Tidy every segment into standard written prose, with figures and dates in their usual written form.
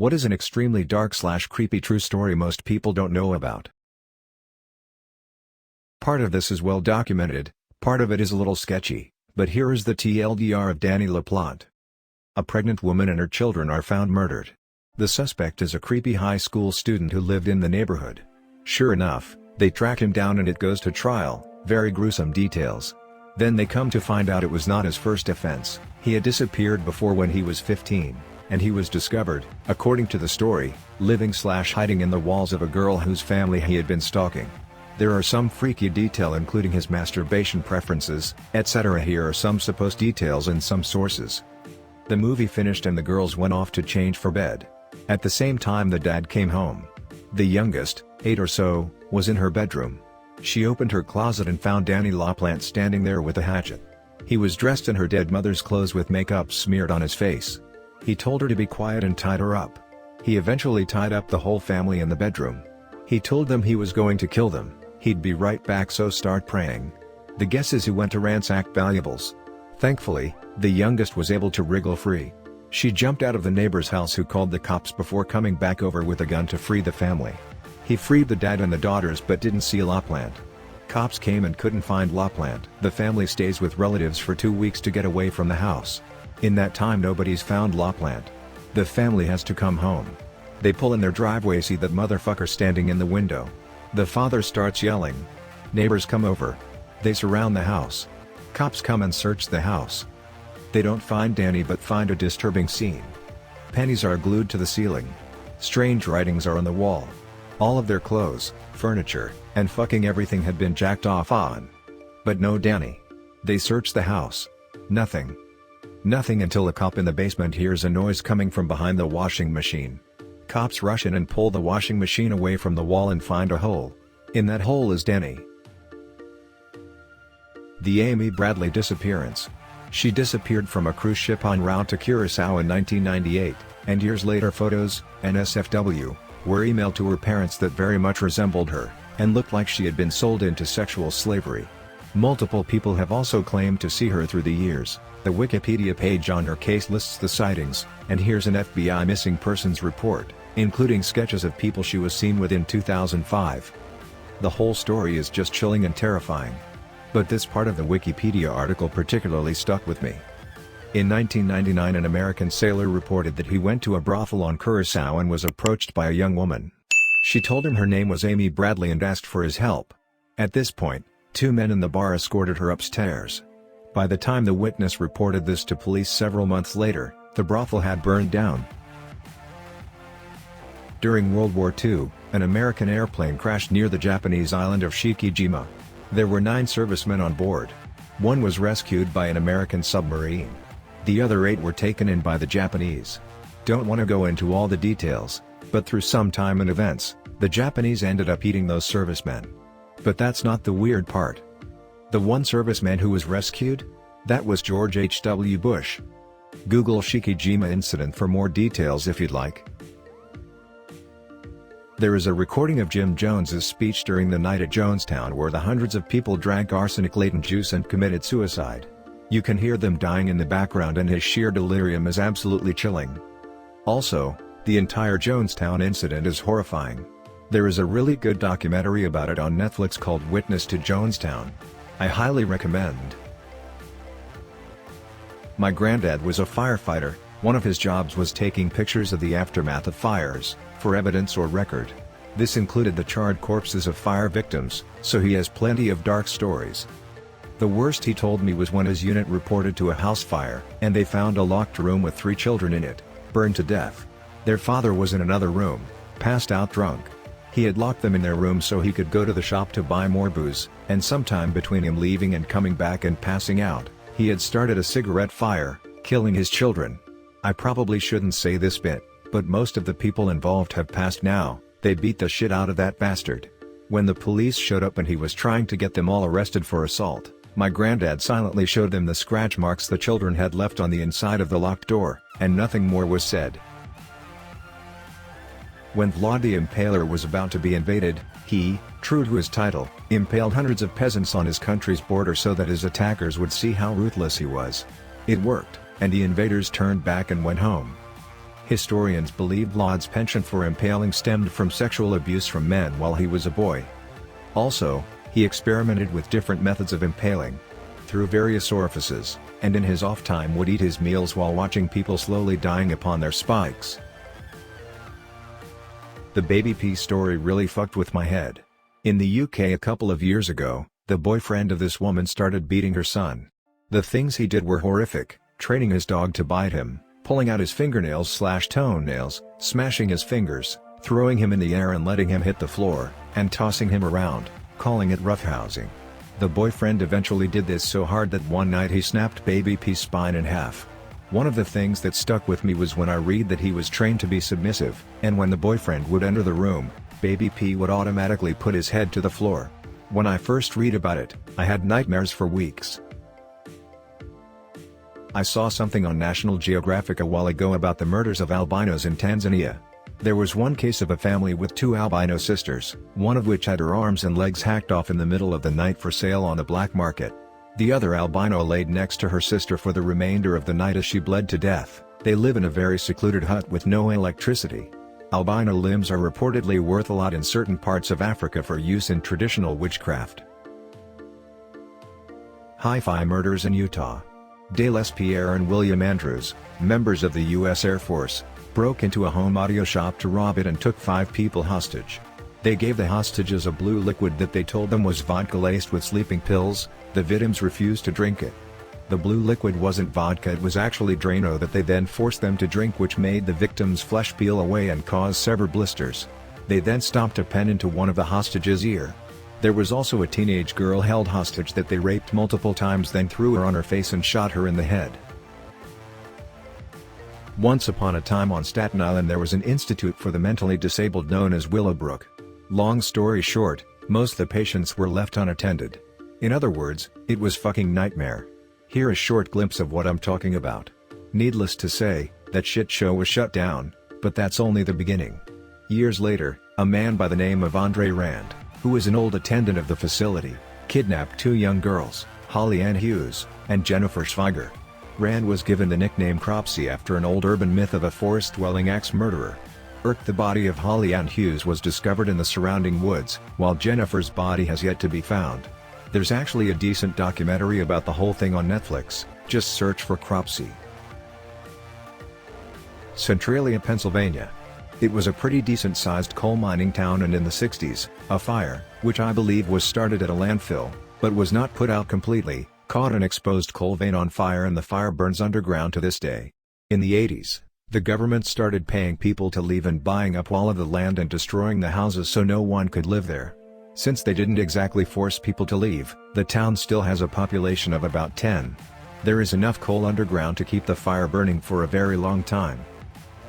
What is an extremely dark/creepy true story most people don't know about? Part of this is well documented, part of it is a little sketchy, but here is the TLDR of Danny LaPlante. A pregnant woman and her children are found murdered. The suspect is a creepy high school student who lived in the neighborhood. Sure enough, they track him down and it goes to trial, very gruesome details. Then they come to find out it was not his first offense. He had disappeared before when he was 15, and he was discovered, according to the story, living/hiding in the walls of a girl whose family he had been stalking. There are some freaky detail including his masturbation preferences, etc. Here are some supposed details in some sources. The movie finished and the girls went off to change for bed. At the same time the dad came home. The youngest, 8 or so, was in her bedroom. She opened her closet and found Danny LaPlante standing there with a hatchet. He was dressed in her dead mother's clothes with makeup smeared on his face. He told her to be quiet and tied her up. He eventually tied up the whole family in the bedroom. He told them he was going to kill them, he'd be right back, so start praying. The guess is he went to ransack valuables. Thankfully, the youngest was able to wriggle free. She jumped out of the neighbor's house who called the cops before coming back over with a gun to free the family. He freed the dad and the daughters but didn't see LaPlante. Cops came and couldn't find LaPlante. The family stays with relatives for 2 weeks to get away from the house. In that time nobody's found LaPlante. The family has to come home. They pull in their driveway, see that motherfucker standing in the window. The father starts yelling. Neighbors come over. They surround the house. Cops come and search the house. They don't find Danny but find a disturbing scene. Pennies are glued to the ceiling. Strange writings are on the wall. All of their clothes, furniture, and fucking everything had been jacked off on. But no Danny. They search the house. Nothing. Nothing until a cop in the basement hears a noise coming from behind the washing machine. Cops rush in and pull the washing machine away from the wall and find a hole. In that hole is Danny. The Amy Bradley disappearance. She disappeared from a cruise ship en route to Curacao in 1998, and years later photos, NSFW, were emailed to her parents that very much resembled her, and looked like she had been sold into sexual slavery. Multiple people have also claimed to see her through the years. The Wikipedia page on her case lists the sightings, and here's an FBI missing persons report, including sketches of people she was seen with in 2005. The whole story is just chilling and terrifying. But this part of the Wikipedia article particularly stuck with me. In 1999 an American sailor reported that he went to a brothel on Curacao and was approached by a young woman. She told him her name was Amy Bradley and asked for his help. At this point, 2 men in the bar escorted her upstairs. By the time the witness reported this to police several months later, the brothel had burned down. During World War II, an American airplane crashed near the Japanese island of Shikijima. There were 9 servicemen on board. 1 was rescued by an American submarine. The other 8 were taken in by the Japanese. Don't want to go into all the details, but through some time and events, the Japanese ended up eating those servicemen. But that's not the weird part. The one serviceman who was rescued? That was George H.W. Bush. Google Shikijima incident for more details if you'd like. There is a recording of Jim Jones's speech during the night at Jonestown where the hundreds of people drank arsenic-laden juice and committed suicide. You can hear them dying in the background and his sheer delirium is absolutely chilling. Also, the entire Jonestown incident is horrifying. There is a really good documentary about it on Netflix called Witness to Jonestown. I highly recommend. My granddad was a firefighter. One of his jobs was taking pictures of the aftermath of fires, for evidence or record. This included the charred corpses of fire victims, so he has plenty of dark stories. The worst he told me was when his unit reported to a house fire, and they found a locked room with 3 children in it, burned to death. Their father was in another room, passed out drunk. He had locked them in their room so he could go to the shop to buy more booze, and sometime between him leaving and coming back and passing out, he had started a cigarette fire, killing his children. I probably shouldn't say this bit, but most of the people involved have passed now. They beat the shit out of that bastard. When the police showed up and he was trying to get them all arrested for assault, my granddad silently showed them the scratch marks the children had left on the inside of the locked door, and nothing more was said. When Vlad the Impaler was about to be invaded, he, true to his title, impaled hundreds of peasants on his country's border so that his attackers would see how ruthless he was. It worked, and the invaders turned back and went home. Historians believe Vlad's penchant for impaling stemmed from sexual abuse from men while he was a boy. Also, he experimented with different methods of impaling through various orifices, and in his off time would eat his meals while watching people slowly dying upon their spikes. The Baby P story really fucked with my head. In the UK a couple of years ago, the boyfriend of this woman started beating her son. The things he did were horrific, training his dog to bite him, pulling out his fingernails/toenails, smashing his fingers, throwing him in the air and letting him hit the floor, and tossing him around, calling it roughhousing. The boyfriend eventually did this so hard that one night he snapped Baby P's spine in half. One of the things that stuck with me was when I read that he was trained to be submissive, and when the boyfriend would enter the room, Baby P would automatically put his head to the floor. When I first read about it, I had nightmares for weeks. I saw something on National Geographic a while ago about the murders of albinos in Tanzania. There was one case of a family with two albino sisters, one of which had her arms and legs hacked off in the middle of the night for sale on the black market. The other albino laid next to her sister for the remainder of the night as she bled to death. They live in a very secluded hut with no electricity. Albino limbs are reportedly worth a lot in certain parts of Africa for use in traditional witchcraft. Hi-Fi murders in Utah. Dale S. Pierre and William Andrews, members of the U.S. Air Force, broke into a home audio shop to rob it and took 5 people hostage. They gave the hostages a blue liquid that they told them was vodka laced with sleeping pills. The victims refused to drink it. The blue liquid wasn't vodka, it was actually Drano that they then forced them to drink, which made the victims' flesh peel away and cause severe blisters. They then stomped a pen into one of the hostages' ear. There was also a teenage girl held hostage that they raped multiple times, then threw her on her face and shot her in the head. Once upon a time on Staten Island there was an institute for the mentally disabled known as Willowbrook. Long story short, most of the patients were left unattended. In other words, it was fucking nightmare. Here a short glimpse of what I'm talking about. Needless to say, that shit show was shut down, but that's only the beginning. Years later, a man by the name of Andre Rand, who was an old attendant of the facility, kidnapped 2 young girls, Holly Ann Hughes and Jennifer Schweiger. Rand was given the nickname Cropsy after an old urban myth of a forest-dwelling axe-murderer. The body of Holly Ann Hughes was discovered in the surrounding woods, while Jennifer's body has yet to be found. There's actually a decent documentary about the whole thing on Netflix, just search for Cropsy. Centralia, Pennsylvania. It was a pretty decent-sized coal mining town, and in the 60s, a fire, which I believe was started at a landfill, but was not put out completely, caught an exposed coal vein on fire, and the fire burns underground to this day. In the 80s, the government started paying people to leave and buying up all of the land and destroying the houses so no one could live there. Since they didn't exactly force people to leave, the town still has a population of about 10. There is enough coal underground to keep the fire burning for a very long time.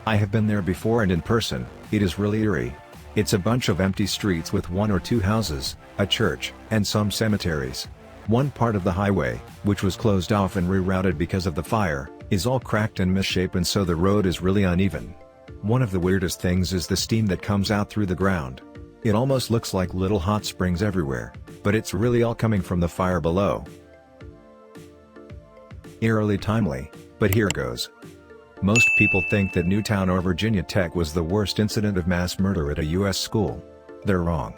I have been there before, and in person, it is really eerie. It's a bunch of empty streets with 1 or 2 houses, a church, and some cemeteries. One part of the highway, which was closed off and rerouted because of the fire, is all cracked and misshapen, so the road is really uneven. One of the weirdest things is the steam that comes out through the ground. It almost looks like little hot springs everywhere, but it's really all coming from the fire below. Eerily timely, but here goes. Most people think that Newtown or Virginia Tech was the worst incident of mass murder at a U.S. school. They're wrong.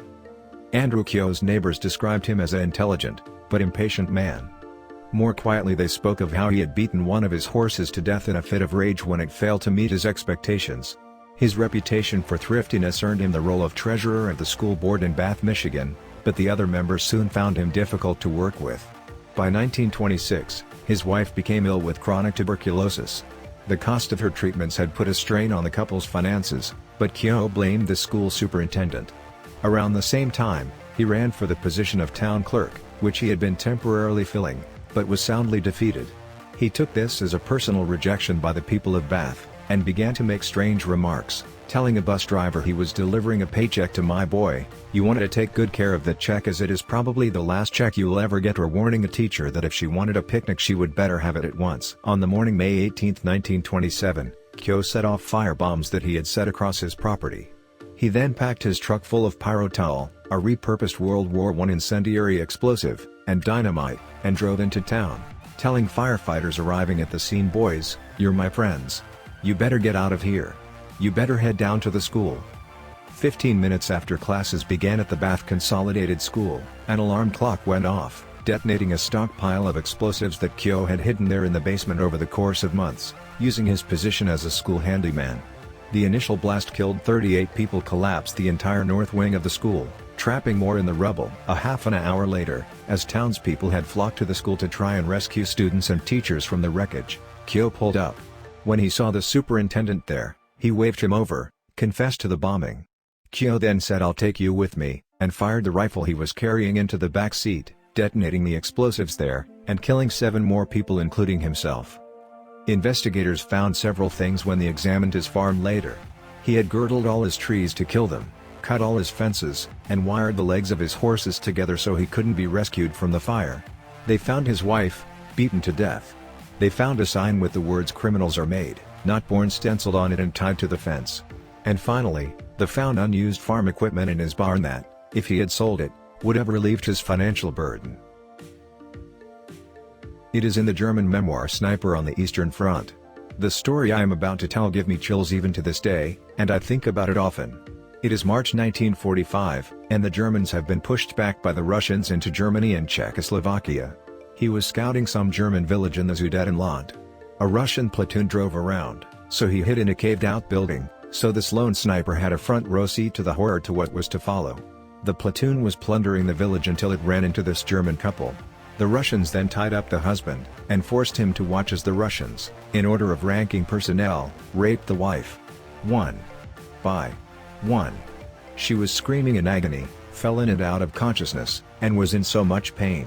Andrew Kyo's neighbors described him as an intelligent, but impatient man. More quietly they spoke of how he had beaten one of his horses to death in a fit of rage when it failed to meet his expectations. His reputation for thriftiness earned him the role of treasurer of the school board in Bath, Michigan, but the other members soon found him difficult to work with. By 1926, his wife became ill with chronic tuberculosis. The cost of her treatments had put a strain on the couple's finances, but Kyo blamed the school superintendent. Around the same time, he ran for the position of town clerk, which he had been temporarily filling, but was soundly defeated. He took this as a personal rejection by the people of Bath, and began to make strange remarks, telling a bus driver he was delivering a paycheck to my boy, "You wanted to take good care of that check, as it is probably the last check you'll ever get," or warning a teacher that if she wanted a picnic she would better have it at once. On the morning May 18, 1927, Kyo set off firebombs that he had set across his property. He then packed his truck full of pyrotol, a repurposed World War I incendiary explosive, and dynamite, and drove into town, telling firefighters arriving at the scene, "Boys, you're my friends. You better get out of here. You better head down to the school." 15 minutes after classes began at the Bath Consolidated School, an alarm clock went off, detonating a stockpile of explosives that Kyo had hidden there in the basement over the course of months, using his position as a school handyman. The initial blast killed 38 people, collapsed the entire north wing of the school, trapping more in the rubble. A half an hour later, as townspeople had flocked to the school to try and rescue students and teachers from the wreckage, Kyo pulled up. When he saw the superintendent there, he waved him over, confessed to the bombing. Kyo then said, "I'll take you with me," and fired the rifle he was carrying into the back seat, detonating the explosives there, and killing 7 more people including himself. Investigators found several things when they examined his farm later. He had girdled all his trees to kill them, cut all his fences, and wired the legs of his horses together so he couldn't be rescued from the fire. They found his wife, beaten to death. They found a sign with the words "Criminals are made, not born" stenciled on it and tied to the fence. And finally, they found unused farm equipment in his barn that, if he had sold it, would have relieved his financial burden. It is in the German memoir Sniper on the Eastern Front. The story I am about to tell gives me chills even to this day, and I think about it often. It is March 1945, and the Germans have been pushed back by the Russians into Germany and Czechoslovakia. He was scouting some German village in the Sudetenland. A Russian platoon drove around, so he hid in a caved-out building, so this lone sniper had a front row seat to the horror to what was to follow. The platoon was plundering the village until it ran into this German couple. The Russians then tied up the husband, and forced him to watch as the Russians, in order of ranking personnel, raped the wife. One by one. She was screaming in agony, fell in and out of consciousness, and was in so much pain.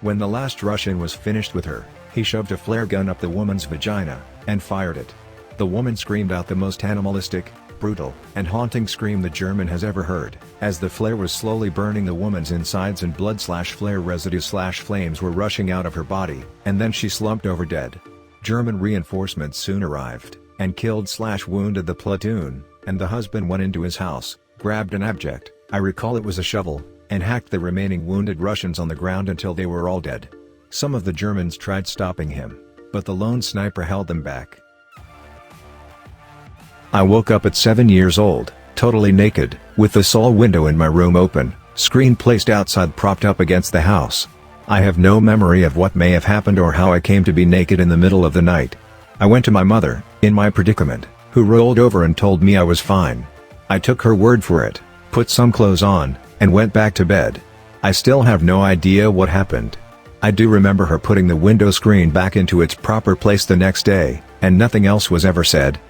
When the last Russian was finished with her, he shoved a flare gun up the woman's vagina, and fired it. The woman screamed out the most animalistic, brutal, and haunting scream the German has ever heard, as the flare was slowly burning the woman's insides and blood/flare residue/flames were rushing out of her body, and then she slumped over dead. German reinforcements soon arrived, and killed/wounded the platoon, and the husband went into his house, grabbed an object, I recall it was a shovel, and hacked the remaining wounded Russians on the ground until they were all dead. Some of the Germans tried stopping him, but the lone sniper held them back. I woke up at 7 years old, totally naked, with the sole window in my room open, screen placed outside propped up against the house. I have no memory of what may have happened or how I came to be naked in the middle of the night. I went to my mother, in my predicament, who rolled over and told me I was fine. I took her word for it, put some clothes on, and went back to bed. I still have no idea what happened. I do remember her putting the window screen back into its proper place the next day, and nothing else was ever said,